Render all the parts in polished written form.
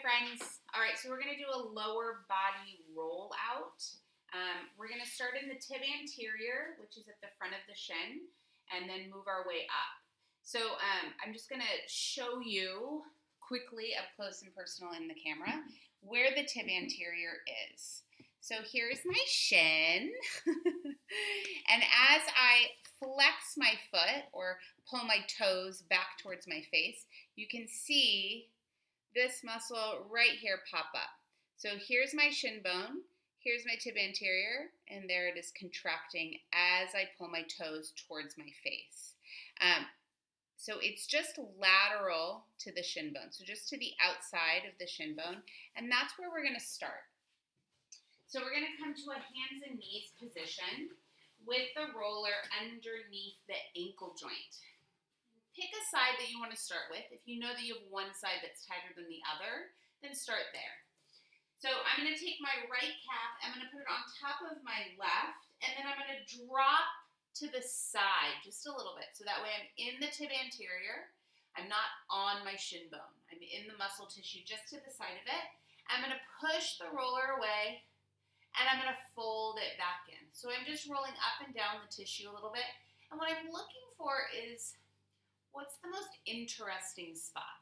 friends. All right, so we're going to do a lower body rollout. We're going to start in the tib anterior, which is at the front of the shin, and then move our way up. So I'm just going to show you quickly up close and personal in the camera where the tib anterior is. So here's my shin, and as I flex my foot or pull my toes back towards my face, you can see this muscle right here pop up. So here's my shin bone, here's my tib anterior, and there it is contracting as I pull my toes towards my face. So it's just lateral to the shin bone, so just to the outside of the shin bone, and that's where we're going to start. So we're going to come to a hands and knees position with the roller underneath the ankle joint. Pick a side that you want to start with. If you know that you have one side that's tighter than the other, then start there. So I'm going to take my right calf, I'm going to put it on top of my left, and then I'm going to drop to the side just a little bit. So that way I'm in the tib anterior. I'm not on my shin bone. I'm in the muscle tissue just to the side of it. I'm going to push the roller away, and I'm going to fold it back in. So I'm just rolling up and down the tissue a little bit. And what I'm looking for is, what's the most interesting spot?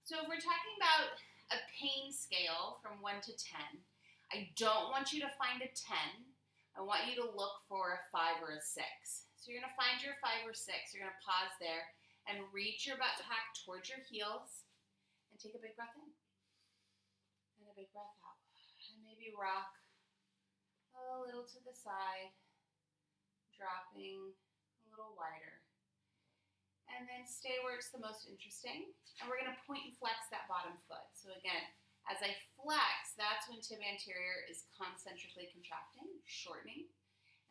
So if we're talking about a pain scale from 1 to 10, I don't want you to find a 10. I want you to look for a 5 or a 6. So you're going to find your 5 or 6. You're going to pause there and reach your butt back towards your heels and take a big breath in and a big breath out. And maybe rock a little to the side, dropping a little wider. And then stay where it's the most interesting. And we're going to point and flex that bottom foot. So again, as I flex, that's when tib anterior is concentrically contracting, shortening.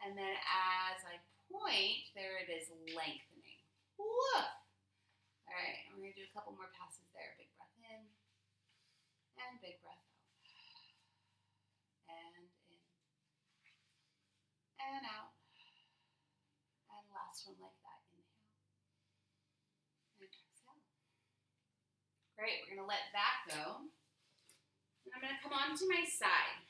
And then as I point, there it is lengthening. Woo! All right, we're going to do a couple more passes there. Big breath in and big breath out. And in and out. And last one like that. Great, we're going to let that go. And I'm going to come onto my side.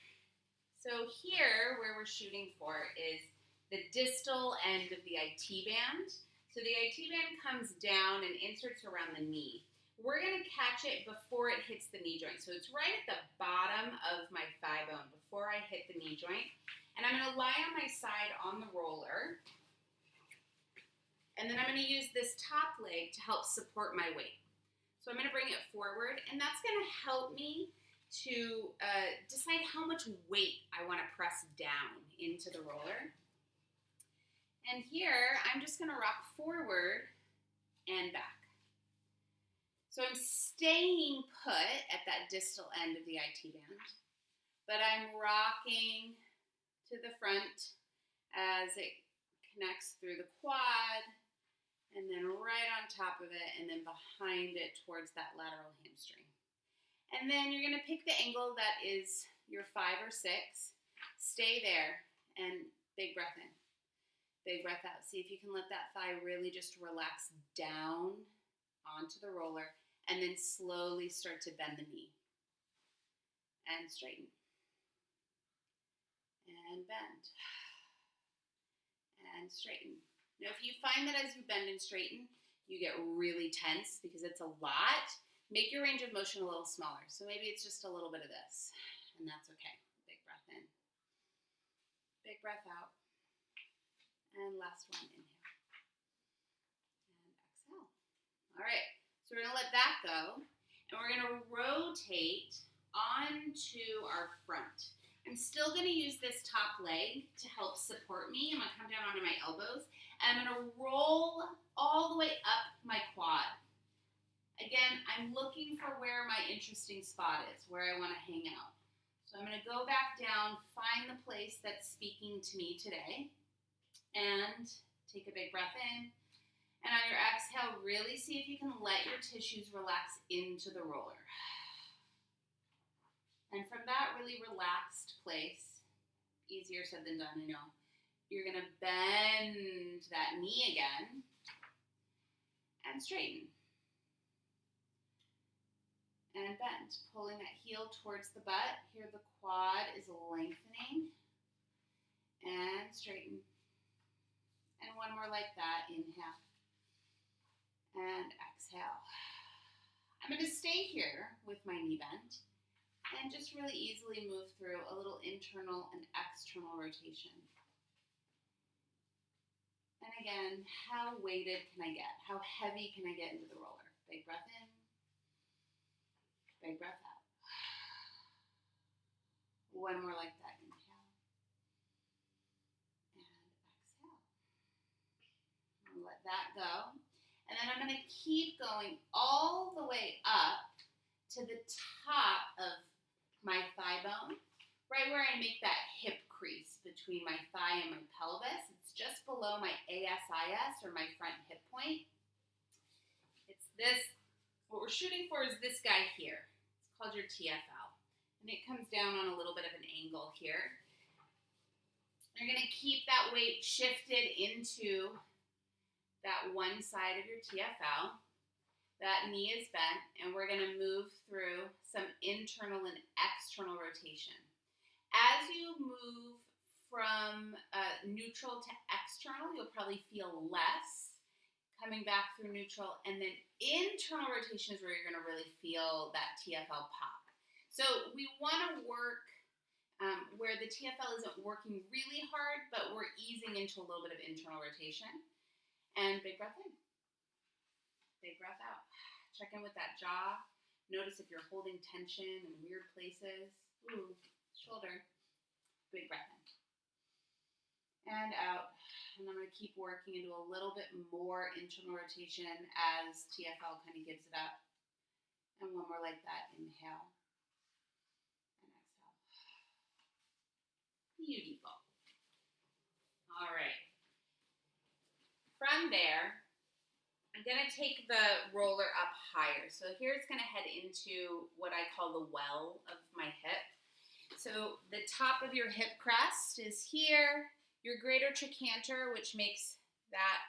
So here, where we're shooting for is the distal end of the IT band. So the IT band comes down and inserts around the knee. We're going to catch it before it hits the knee joint. So it's right at the bottom of my thigh bone before I hit the knee joint. And I'm going to lie on my side on the roller. And then I'm going to use this top leg to help support my weight. So I'm going to bring it forward, and that's going to help me to decide how much weight I want to press down into the roller. And here, I'm just going to rock forward and back. So I'm staying put at that distal end of the IT band, but I'm rocking to the front as it connects through the quad, and then right on top of it, and then behind it towards that lateral hamstring. And then you're going to pick the angle that is your 5 or 6. Stay there, and big breath in. Big breath out. See if you can let that thigh really just relax down onto the roller, and then slowly start to bend the knee. And straighten. And bend. And straighten. Now, if you find that as you bend and straighten, you get really tense because it's a lot, make your range of motion a little smaller. So maybe it's just a little bit of this, and that's okay. Big breath in. Big breath out. And last one, inhale. And exhale. All right, so we're going to let that go, and we're going to rotate onto our front. I'm still going to use this top leg to help support me. I'm going to come down onto my elbows. And I'm going to roll all the way up my quad. Again, I'm looking for where my interesting spot is, where I want to hang out. So I'm going to go back down, find the place that's speaking to me today, and take a big breath in. And on your exhale, really see if you can let your tissues relax into the roller. And from that really relaxed place, easier said than done, I know, you're going to bend that knee again and straighten. And and bend. Pulling that heel towards the butt. Here the quad is lengthening. And straighten. And one more like that. Inhale. And exhale. I'm going to stay here with my knee bent and just really easily move through a little internal and external rotation. And again, how weighted can I get? How heavy can I get into the roller? Big breath in, big breath out. One more like that. Inhale and exhale. And let that go. And then I'm going to keep going all the way up to the top of my thigh bone, right where I make that hip crease between my thigh and my pelvis. It's just below my ASIS, or my front hip point. It's this, what we're shooting for is this guy here. It's called your TFL. And it comes down on a little bit of an angle here. You're going to keep that weight shifted into that one side of your TFL. That knee is bent, and we're going to move through some internal and external rotation. As you move from neutral to external, you'll probably feel less coming back through neutral, and then internal rotation is where you're going to really feel that TFL pop. So we want to work where the TFL isn't working really hard, but we're easing into a little bit of internal rotation. And big breath in. Big breath out. Check in with that jaw. Notice if you're holding tension in weird places. Ooh, shoulder. Big breath in. And out. And I'm going to keep working into a little bit more internal rotation as TFL kind of gives it up. And one more like that. Inhale. And exhale. Beautiful. All right. From there, I'm going to take the roller up higher. So here it's going to head into what I call the well of my hip. So the top of your hip crest is here, your greater trochanter, which makes that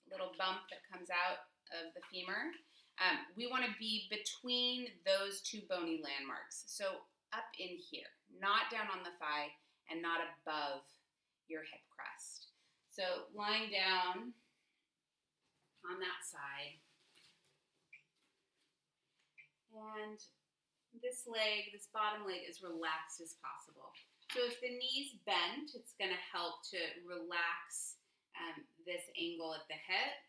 little bump that comes out of the femur. We want to be between those two bony landmarks. So up in here, not down on the thigh and not above your hip crest. So lying down on that side. And this leg, this bottom leg, is relaxed as possible. So if the knee's bent, it's going to help to relax this angle at the hip.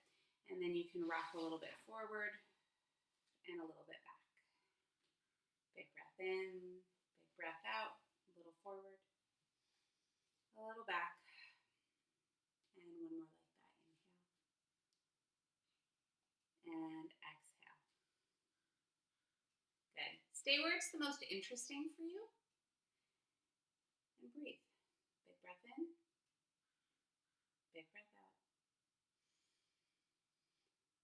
And then you can rock a little bit forward and a little bit back. Big breath in, big breath out, a little forward, a little back. And one more like that. Inhale. And exhale. Good. Stay where it's the most interesting for you. And breathe. Big breath in. Big breath out.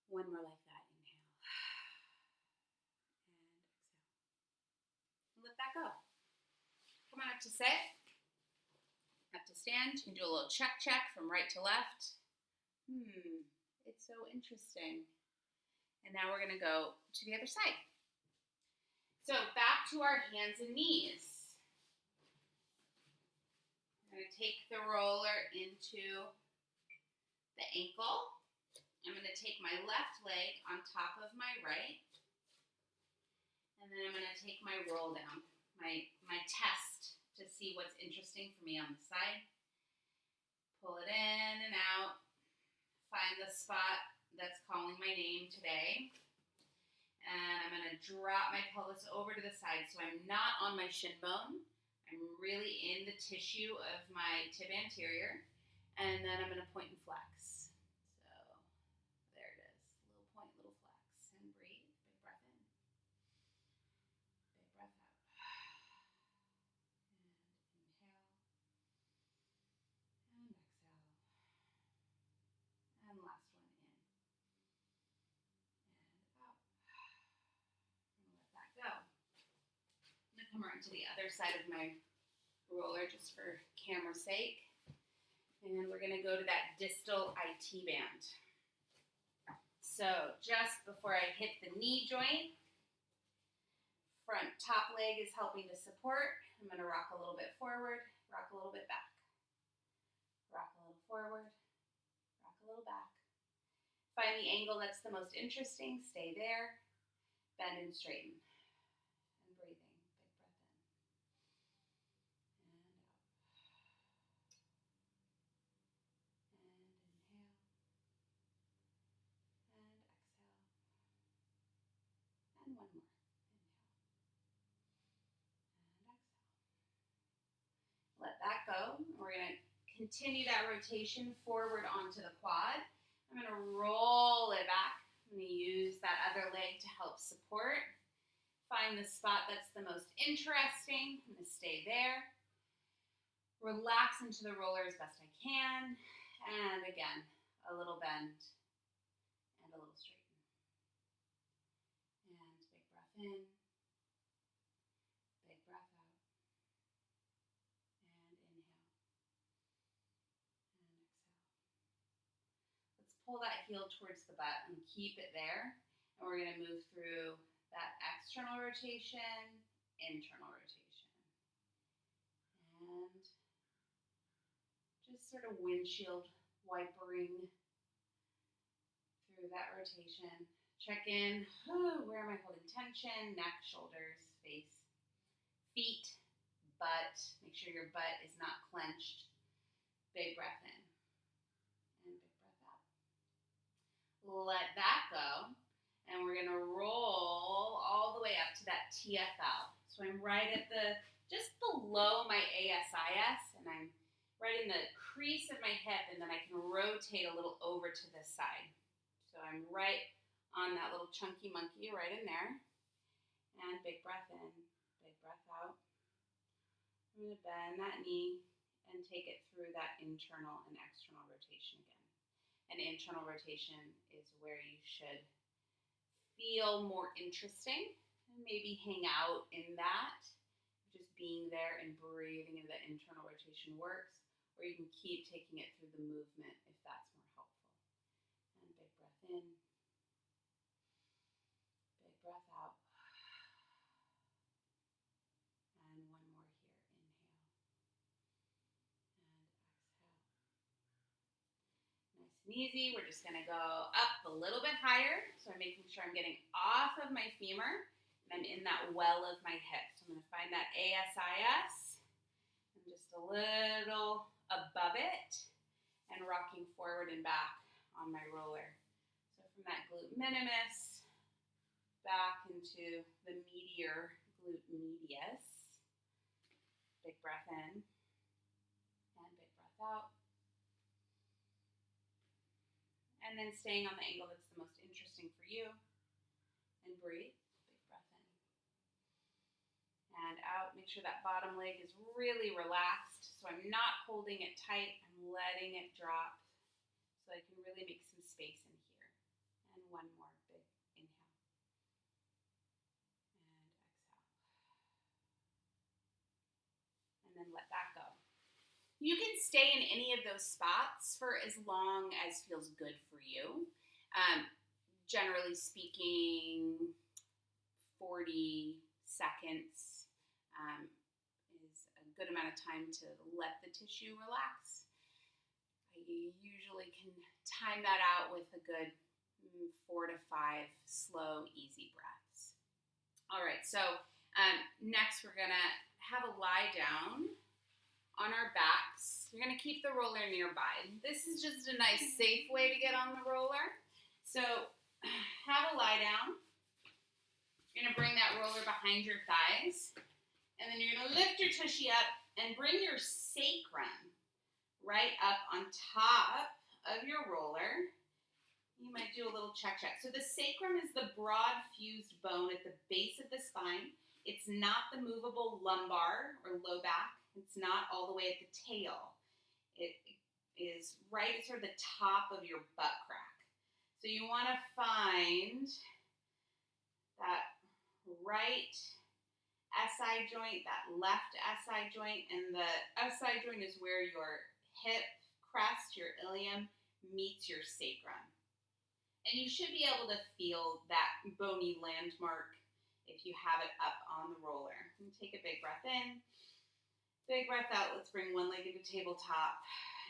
One more like that. Inhale. And exhale. And let that go. Come on up to sit. Up to stand. You can do a little check from right to left. It's so interesting. And now we're going to go to the other side. So back to our hands and knees. I'm going to take the roller into the ankle. I'm going to take my left leg on top of my right. And then I'm going to take my roll down, my test to see what's interesting for me on the side. Pull it in and out. Find the spot that's calling my name today. And I'm going to drop my pelvis over to the side so I'm not on my shin bone. I'm really in the tissue of my tib anterior. And then I'm going to point and flex. So there it is. Little point, little flex. And breathe. Big breath in. Big breath out. And inhale. And exhale. And last one in. And out. And let that go. I'm going to come around to the other side of my roller just for camera's sake. And we're going to go to that distal IT band. So just before I hit the knee joint, front top leg is helping to support. I'm going to rock a little bit forward, rock a little bit back. Rock a little forward, rock a little back. Find the angle that's the most interesting. Stay there. Bend and straighten. And breathing. Big breath in. And out. And inhale. And exhale. And one more. Inhale. And exhale. Let that go. We're going to continue that rotation forward onto the quad. I'm going to roll it back. I'm going to use that other leg to help support. Find the spot that's the most interesting. I'm going to stay there. Relax into the roller as best I can. And again, a little bend and a little straighten. And big breath in. Big breath out. And inhale. And exhale. Let's pull that heel towards the butt and keep it there. And we're going to move through that external rotation, internal rotation. And just sort of windshield wipering through that rotation. Check in. Where am I holding tension? Neck, shoulders, face, feet, butt. Make sure your butt is not clenched. Big breath in. And big breath out. Let that go. And we're going to roll all the way up to that TFL. So I'm right at just below my ASIS, and I'm right in the crease of my hip, and then I can rotate a little over to this side. So I'm right on that little chunky monkey right in there. And big breath in, big breath out. I'm going to bend that knee and take it through that internal and external rotation again. And internal rotation is where you should feel more interesting and maybe hang out in that. Just being there and breathing into that internal rotation works, or you can keep taking it through the movement if that's more helpful. And big breath in, big breath out. And one more here, inhale and exhale. Nice and easy. We're just going to go up a little bit higher. So I'm making sure I'm getting off of my femur and I'm in that well of my hip. So I'm going to find that ASIS and just a little above it and rocking forward and back on my roller. So from that glute minimus back into the medial glute medius. Big breath in and big breath out. And then staying on the angle that's the most interesting for you. And breathe. Big breath in. And out. Make sure that bottom leg is really relaxed. So I'm not holding it tight. I'm letting it drop. So I can really make some space in here. And one more big inhale. And exhale. And then let that go. You can stay in any of those spots for as long as feels good for you. Generally speaking, 40 seconds is a good amount of time to let the tissue relax. I usually can time that out with a good 4 to 5 slow, easy breaths. All right, so next we're gonna have a lie down on our backs. You're going to keep the roller nearby. This is just a nice, safe way to get on the roller. So have a lie down. You're going to bring that roller behind your thighs. And then you're going to lift your tushy up and bring your sacrum right up on top of your roller. You might do a little check. So the sacrum is the broad fused bone at the base of the spine. It's not the movable lumbar or low back. It's not all the way at the tail. It is right at sort of the top of your butt crack. So you want to find that right SI joint, that left SI joint, and the SI joint is where your hip crest, your ilium, meets your sacrum. And you should be able to feel that bony landmark if you have it up on the roller. And take a big breath in, big breath out. Let's bring one leg into tabletop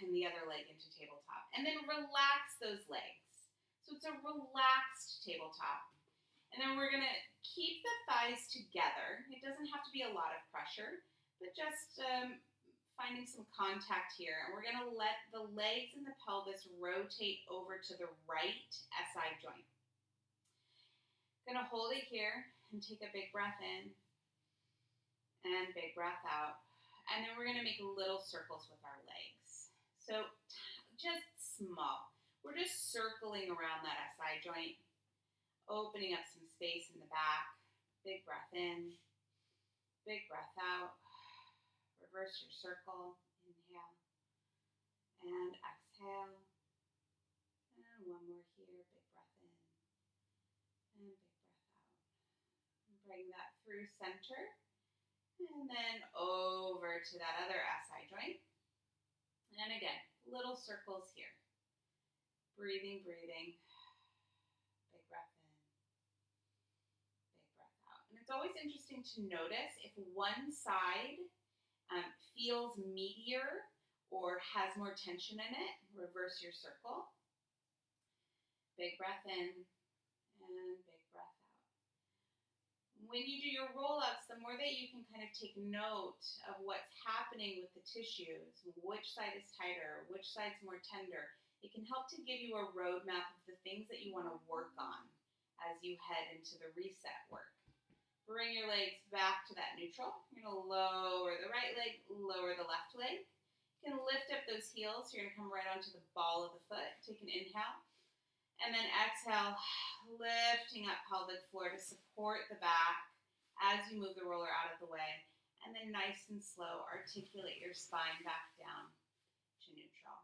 and the other leg into tabletop. And then relax those legs. So it's a relaxed tabletop. And then we're gonna keep the thighs together. It doesn't have to be a lot of pressure, but just finding some contact here. And we're gonna let the legs and the pelvis rotate over to the right SI joint. Gonna hold it here and take a big breath in and big breath out. And then we're gonna make little circles with our legs. So just small. We're just circling around that SI joint, opening up some space in the back. Big breath in, big breath out. Reverse your circle. Inhale and exhale. And one more here. Big breath in and big breath out. And bring that through center. And then over to that other SI joint. And again, little circles here. Breathing, breathing. Big breath in. Big breath out. And it's always interesting to notice if one side feels meatier or has more tension in it, reverse your circle. Big breath in and big breath out. When you do your roll-ups, the more that you can kind of take note of what's happening with the tissues, which side is tighter, which side's more tender, it can help to give you a roadmap of the things that you want to work on as you head into the reset work. Bring your legs back to that neutral. You're going to lower the right leg, lower the left leg. You can lift up those heels. You're going to come right onto the ball of the foot. Take an inhale. And then exhale, lifting up pelvic floor to support the back as you move the roller out of the way. And then nice and slow, articulate your spine back down to neutral.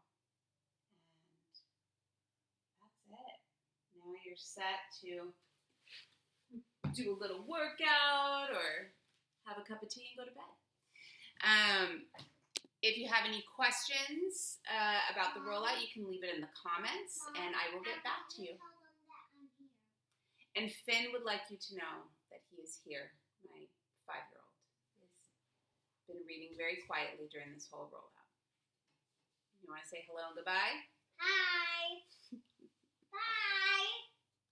And that's it. Now you're set to do a little workout or have a cup of tea and go to bed. If you have any questions about the rollout, you can leave it in the comments and I will get back to you. And Finn would like you to know that he is here, my 5-year-old. He's been reading very quietly during this whole rollout. You want to say hello and goodbye? Hi. Bye.